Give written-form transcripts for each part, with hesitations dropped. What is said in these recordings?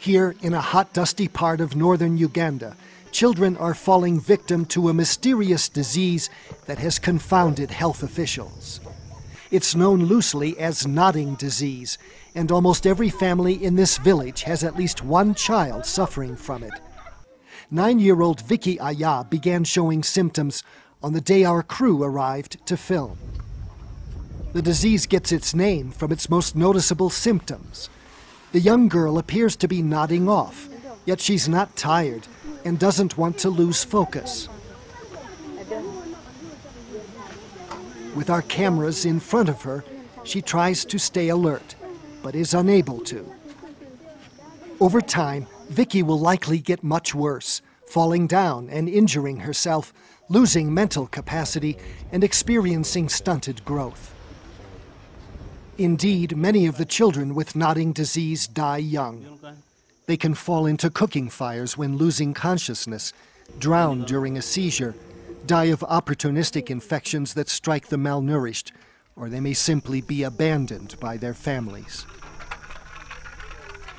Here, in a hot, dusty part of northern Uganda, children are falling victim to a mysterious disease that has confounded health officials. It's known loosely as nodding disease, and almost every family in this village has at least one child suffering from it. 9-year-old Vicky Aya began showing symptoms on the day our crew arrived to film. The disease gets its name from its most noticeable symptoms. The young girl appears to be nodding off, yet she's not tired and doesn't want to lose focus. With our cameras in front of her, she tries to stay alert, but is unable to. Over time, Vicky will likely get much worse, falling down and injuring herself, losing mental capacity and experiencing stunted growth. Indeed, many of the children with nodding disease die young. They can fall into cooking fires when losing consciousness, drown during a seizure, die of opportunistic infections that strike the malnourished, or they may simply be abandoned by their families.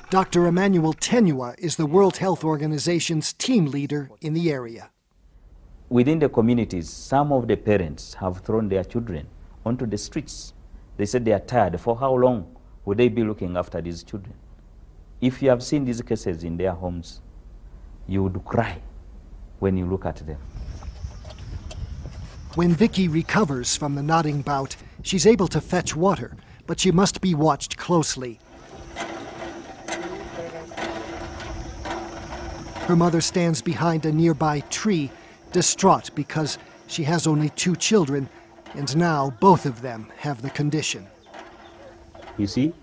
Dr. Emmanuel Tenua is the World Health Organization's team leader in the area. Within the communities, some of the parents have thrown their children onto the streets. They said they are tired. For how long would they be looking after these children? If you have seen these cases in their homes, you would cry when you look at them. When Vicky recovers from the nodding bout, she's able to fetch water, but she must be watched closely. Her mother stands behind a nearby tree, distraught because she has only 2 children, and now both of them have the condition. You see,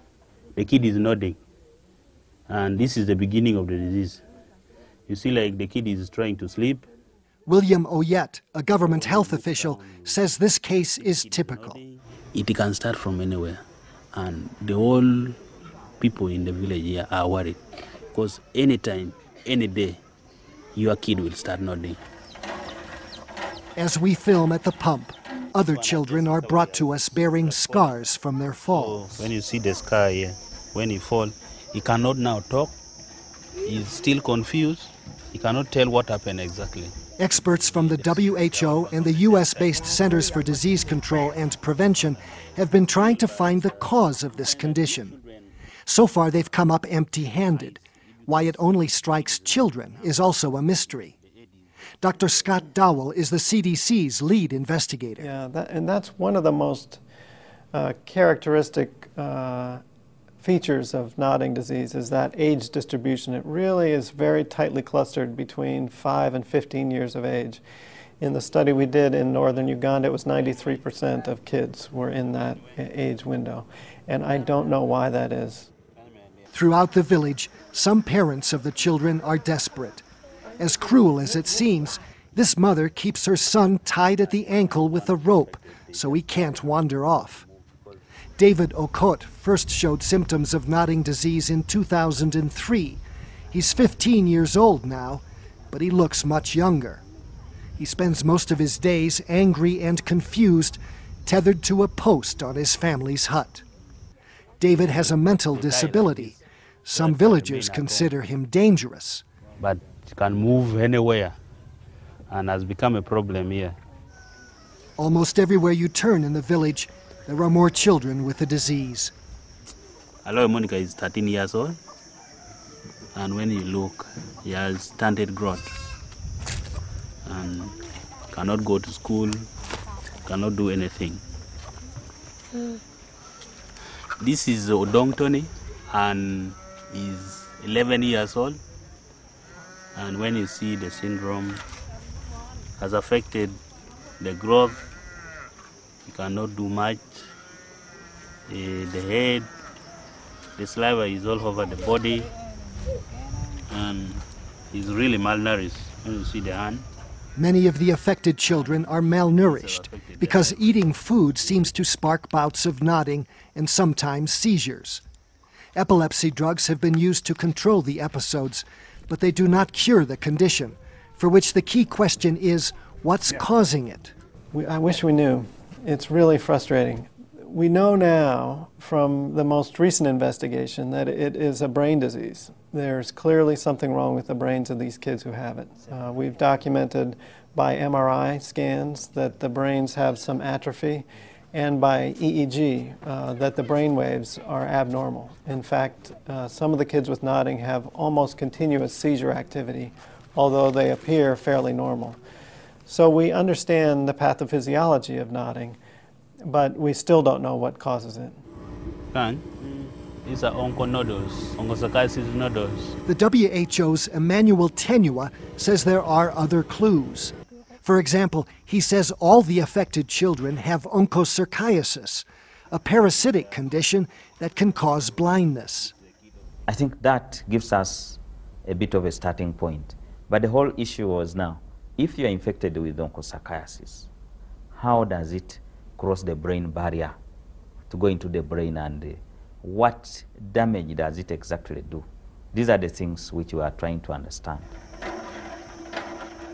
the kid is nodding, and this is the beginning of the disease. You see, like the kid is trying to sleep. William Oyet, a government health official, says this case is typical. It can start from anywhere, and the whole people in the village here are worried, because anytime, any day, your kid will start nodding. As we film at the pump, other children are brought to us bearing scars from their falls. When you see the scar here, when he falls, he cannot now talk. He's still confused. He cannot tell what happened exactly. Experts from the WHO and the US-based Centers for Disease Control and Prevention have been trying to find the cause of this condition. So far, they've come up empty-handed. Why it only strikes children is also a mystery. Dr. Scott Dowell is the CDC's lead investigator. Yeah, and that's one of the most characteristic features of nodding disease is that age distribution. It really is very tightly clustered between 5 and 15 years of age. In the study we did in northern Uganda, it was 93% of kids were in that age window. And I don't know why that is. Throughout the village, some parents of the children are desperate. As cruel as it seems, this mother keeps her son tied at the ankle with a rope so he can't wander off. David Okot first showed symptoms of nodding disease in 2003. He's 15 years old now, but he looks much younger. He spends most of his days angry and confused, tethered to a post on his family's hut. David has a mental disability. Some villagers consider him dangerous. But he can move anywhere and has become a problem here. Almost everywhere you turn in the village, there are more children with the disease. Hello, Monica is 13 years old, and when you look, he has stunted growth and cannot go to school, cannot do anything. This is Odong Tony, and he's 11 years old, and when you see the syndrome has affected the growth, he cannot do much. The head, the saliva is all over the body, and he's really malnourished when you see the hand. Many of the affected children are malnourished because eating food seems to spark bouts of nodding and sometimes seizures. Epilepsy drugs have been used to control the episodes, but they do not cure the condition, for which the key question is, what's causing it? I wish we knew. It's really frustrating. We know now from the most recent investigation that it is a brain disease. There's clearly something wrong with the brains of these kids who have it. We've documented by MRI scans that the brains have some atrophy, and by EEG that the brain waves are abnormal. In fact, some of the kids with nodding have almost continuous seizure activity, although they appear fairly normal. So we understand the pathophysiology of nodding, but we still don't know what causes it. These are onconodules, onchocerciasis nodules. The WHO's Emmanuel Tenua says there are other clues. For example, he says all the affected children have onchocerciasis, a parasitic condition that can cause blindness. I think that gives us a bit of a starting point. But the whole issue was now, if you are infected with onchocerciasis, how does it cross the brain barrier to go into the brain, and what damage does it exactly do? These are the things which we are trying to understand.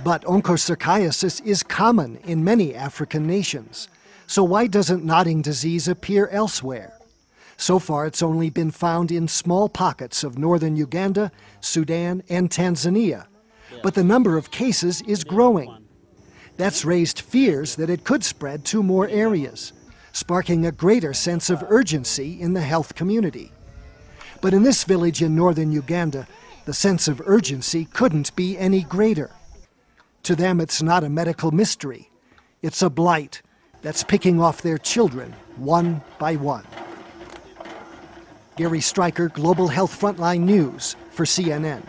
But onchocerciasis is common in many African nations. So why doesn't nodding disease appear elsewhere? So far, it's only been found in small pockets of northern Uganda, Sudan, and Tanzania. But the number of cases is growing. That's raised fears that it could spread to more areas, sparking a greater sense of urgency in the health community. But in this village in northern Uganda, the sense of urgency couldn't be any greater. To them, it's not a medical mystery. It's a blight that's picking off their children one by one. Gary Stryker, Global Health Frontline News for CNN.